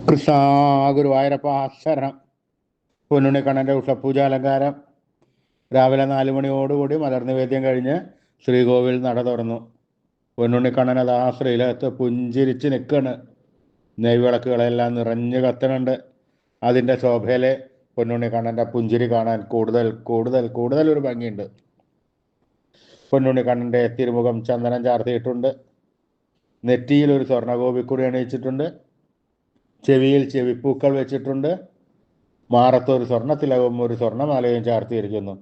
കൃഷ്ണ ഗുരുവായൂരപ്പ ശരണം. പൊന്നുണ്ണിക്കണ്ണൻ്റെ ഉഷപൂജ അലങ്കാരം. രാവിലെ 4 മണിയോടുകൂടി മലർനിവേദ്യം കഴിഞ്ഞ് ശ്രീകോവിൽ നട തുറന്നു. പൊന്നുണ്ണിക്കണ്ണൻ അതാ ശ്രീലകത്ത് പുഞ്ചിരിച്ച് നിൽക്കുകയാണ്. നെയ്വിളക്കുകളെല്ലാം നിറഞ്ഞു കത്തണുണ്ട്. അതിൻ്റെ ശോഭയിലെ പൊന്നുണ്ണിക്കണ്ണൻ്റെ പുഞ്ചിരി കാണാൻ കൂടുതൽ കൂടുതൽ കൂടുതൽ ഒരു ഭംഗിയുണ്ട്. പൊന്നുണ്ണിക്കണ്ണൻ്റെ തിരുമുഖം ചന്ദനം ചാർത്തിയിട്ടുണ്ട്. നെറ്റിയിൽ ഒരു സ്വർണ്ണഗോപിക്കുറി അണിയിച്ചിട്ടുണ്ട്. ചെവിയിൽ ചെവിപ്പൂക്കൾ വെച്ചിട്ടുണ്ട്. മാറത്തൊരു സ്വർണ്ണത്തിലകവും ഒരു സ്വർണ്ണമാലയും ചാർത്തിയിരിക്കുന്നു.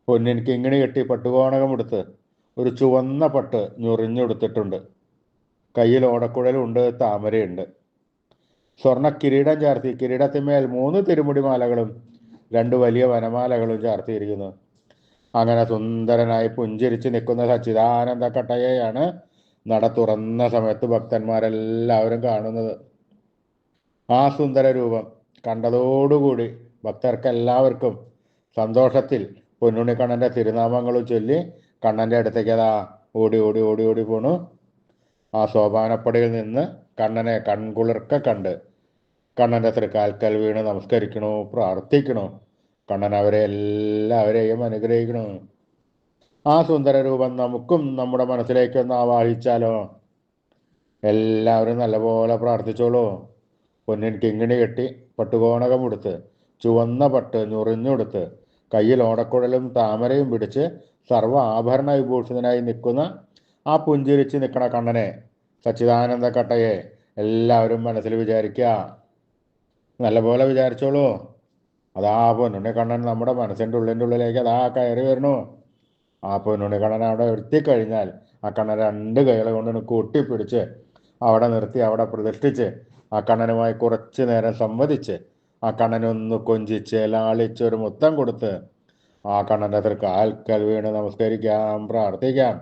പൊന്നിൻ കിങ്ങിണി കെട്ടി പട്ടുകോണകമെടുത്ത് ഒരു ചുവന്ന പട്ട് ഞൊറിഞ്ഞെടുത്തിട്ടുണ്ട്. കയ്യിൽ ഓടക്കുഴലുണ്ട്, താമരയുണ്ട്. സ്വർണ്ണ കിരീടം ചാർത്തി കിരീടത്തിന്മേൽ 3 തിരുമുടിമാലകളും 2 വലിയ വനമാലകളും ചാർത്തിയിരിക്കുന്നു. അങ്ങനെ സുന്ദരനായി പുഞ്ചിരിച്ച് നിൽക്കുന്ന സച്ചിദാനന്ദ കട്ടയെയാണ് നട തുറന്ന സമയത്ത് ഭക്തന്മാരെല്ലാവരും കാണുന്നത്. ആ സുന്ദര രൂപം കണ്ടതോടുകൂടി ഭക്തർക്കെല്ലാവർക്കും സന്തോഷത്തിൽ പൊന്നുണ്ണിക്കണ്ണൻ്റെ തിരുനാമങ്ങളും ചൊല്ലി കണ്ണൻ്റെ അടുത്തേക്ക് അതാ ഓടി ഓടി ഓടി ഓടി പോണു. ആ സോപാനപ്പടിയിൽ നിന്ന് കണ്ണനെ കൺകുളിർക്ക കണ്ട് കണ്ണൻ്റെ തൃക്കാൽക്കൽ വീണ് നമസ്കരിക്കണു, പ്രാർത്ഥിക്കണു. കണ്ണൻ അവരെ എല്ലാവരെയും അനുഗ്രഹിക്കണു. ആ സുന്ദര രൂപം നമുക്കും നമ്മുടെ മനസ്സിലേക്കൊന്ന് ആവാഹിച്ചാലോ? എല്ലാവരും നല്ലപോലെ പ്രാർത്ഥിച്ചോളൂ. പൊന്നിൻ കിങ്ങിണി കെട്ടി പട്ടുകോണകമെടുത്ത് ചുവന്ന പട്ട് ഞൊറിഞ്ഞെടുത്ത് കയ്യിൽ ഓടക്കുഴലും താമരയും പിടിച്ച് സർവ്വ ആഭരണ വിഭൂഷിതനായി നിൽക്കുന്ന ആ പുഞ്ചിരിച്ച് നിൽക്കണ കണ്ണനെ, സച്ചിദാനന്ദ കട്ടയെ എല്ലാവരും മനസ്സിൽ വിചാരിക്കുക. നല്ലപോലെ വിചാരിച്ചോളൂ. അതാ പൊന്നുണ്ണിക്കണ്ണൻ നമ്മുടെ മനസ്സിൻ്റെ ഉള്ളിലേക്ക് അതാ കയറി വരണു. ആ പൊന്നുണ്ണിക്കണ്ണൻ അവിടെ എത്തിക്കഴിഞ്ഞാൽ ആ കണ്ണൻ 2 കൈകളെ കൊണ്ട് കൂട്ടിപ്പിടിച്ച് അവിടെ നിർത്തി അവിടെ പ്രതിഷ്ഠിച്ച് ആ കണ്ണനുമായി കുറച്ച് നേരം സംവദിച്ച് ആ കണ്ണനെ ഒന്ന് കൊഞ്ചിച്ച് ലാളിച്ചൊരു മുത്തം കൊടുത്ത് ആ കണ്ണൻ്റെ തൃക്കാൽക്കൽ വീണ് നമസ്കരിക്കാം, പ്രാർത്ഥിക്കാം.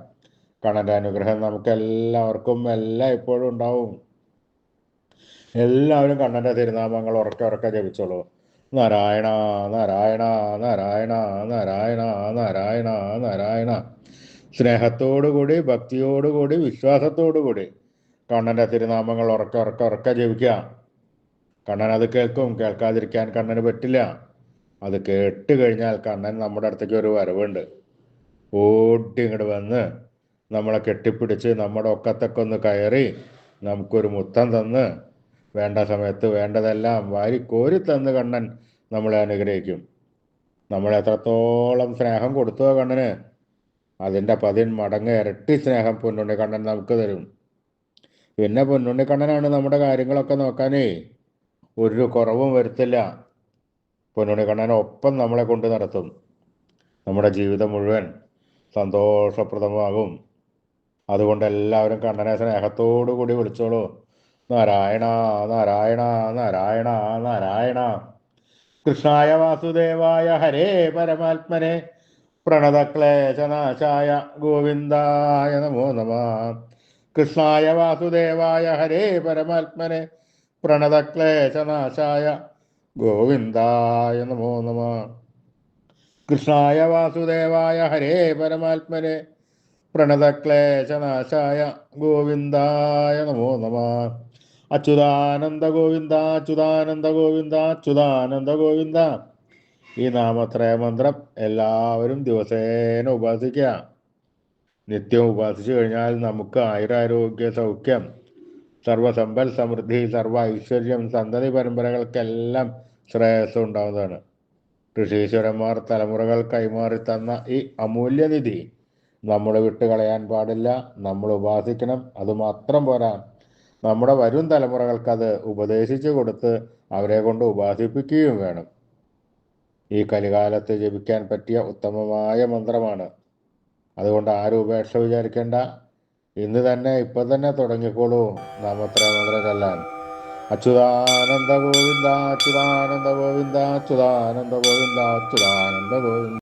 കണ്ണൻ്റെ അനുഗ്രഹം നമുക്കെല്ലാവർക്കും എല്ലാം ഇപ്പോഴും ഉണ്ടാവും. എല്ലാവരും കണ്ണൻ്റെ തിരുനാമങ്ങൾ ഉറക്കെ ഉറക്കെ ജപിച്ചോളൂ. നാരായണ നാരായണ നാരായണ നാരായണ നാരായണ നാരായണ. സ്നേഹത്തോടുകൂടി ഭക്തിയോടുകൂടി വിശ്വാസത്തോടുകൂടി കണ്ണൻ്റെ തിരുനാമങ്ങൾ ഉറക്കെ ഉറക്കെ ഉറക്കെ ജപിക്കുക. കണ്ണൻ അത് കേൾക്കും. കേൾക്കാതിരിക്കാൻ കണ്ണന് പറ്റില്ല. അത് കേട്ട് കഴിഞ്ഞാൽ കണ്ണൻ നമ്മുടെ അടുത്തേക്ക് ഒരു വരവുണ്ട്. ഓടി ഇങ്ങോട്ട് വന്ന് നമ്മളെ കെട്ടിപ്പിടിച്ച് നമ്മുടെ ഒക്കത്തൊക്കെ ഒന്ന് കയറി നമുക്കൊരു മുത്തം തന്ന് വേണ്ട സമയത്ത് വേണ്ടതെല്ലാം വാരിക്കോരി തന്ന് കണ്ണൻ നമ്മളെ അനുഗ്രഹിക്കും. നമ്മൾ എത്രത്തോളം സ്നേഹം കൊടുത്തോ കണ്ണന്, അതിൻ്റെ 10 മടങ്ങ് ഇരട്ടി സ്നേഹം പൊന്നുണ്ണിക്കണ്ണൻ നമുക്ക് തരും. പിന്നെ പൊന്നുണ്ണിക്കണ്ണനാണ് നമ്മുടെ കാര്യങ്ങളൊക്കെ നോക്കാനേ, ഒരു കുറവും വരുത്തില്ല. പൊന്നുണ്ണിക്കണ്ണനൊപ്പം നമ്മളെ കൊണ്ട് നടത്തും. നമ്മുടെ ജീവിതം മുഴുവൻ സന്തോഷപ്രദമാകും. അതുകൊണ്ട് എല്ലാവരും കണ്ണനെ സ്നേഹത്തോടു കൂടി വിളിച്ചോളൂ. നാരായണ നാരായണ നാരായണ നാരായണ. കൃഷ്ണായ വാസുദേവായ ഹരേ പരമാത്മനെ പ്രണതക്ലേശനാശായ ഗോവിന്ദായ നമോ നമഃ. കൃഷ്ണായ വാസുദേവായ ഹരേ പരമാത്മനെ പ്രണതക്ലേശനാശായ ഗോവിന്ദായ നമോ നമഃ. കൃഷ്ണായ വാസുദേവായ ഹരേ പരമാത്മനെ പ്രണതക്ലേശനാശായ ഗോവിന്ദായ നമോ നമഃ. അച്യുതാനന്ദ ഗോവിന്ദ അച്യുതാനന്ദ ഗോവിന്ദ അച്യുതാനന്ദ ഗോവിന്ദ. ഈ നാമത്രയ മന്ത്രം എല്ലാവരും ദിവസേന ഉപാസിക്കുക. നിത്യം ഉപാസിച്ചു കഴിഞ്ഞാൽ നമുക്ക് ആയുരാരോഗ്യ സൗഖ്യം, സർവസമ്പൽ സമൃദ്ധി, സർവ ഐശ്വര്യം, സന്തതി പരമ്പരകൾക്കെല്ലാം ശ്രേയസ്സം ഉണ്ടാവുന്നതാണ്. ഋഷീശ്വരന്മാർ തലമുറകൾ കൈമാറി തന്ന ഈ അമൂല്യനിധി നമ്മൾ വിട്ടുകളയാൻ പാടില്ല. നമ്മൾ ഉപാസിക്കണം. അതുമാത്രം പോരാ, നമ്മുടെ വരും തലമുറകൾക്കത് ഉപദേശിച്ചു കൊടുത്ത് അവരെ കൊണ്ട് ഉപാസിപ്പിക്കുകയും വേണം. ഈ കലികാലത്ത് ജപിക്കാൻ പറ്റിയ ഉത്തമമായ മന്ത്രമാണ്. അതുകൊണ്ട് ആരും ഉപേക്ഷ വിചാരിക്കേണ്ട. ഇന്ന് തന്നെ ഇപ്പം തന്നെ തുടങ്ങിക്കോളൂ നാമത്രയ മന്ത്രം ചൊല്ലാൻ. അച്യുതാനന്ദ ഗോവിന്ദ അച്യുതാനന്ദ ഗോവിന്ദ അച്യുതാനന്ദ ഗോവിന്ദ അച്യുതാനന്ദ ഗോവിന്ദ.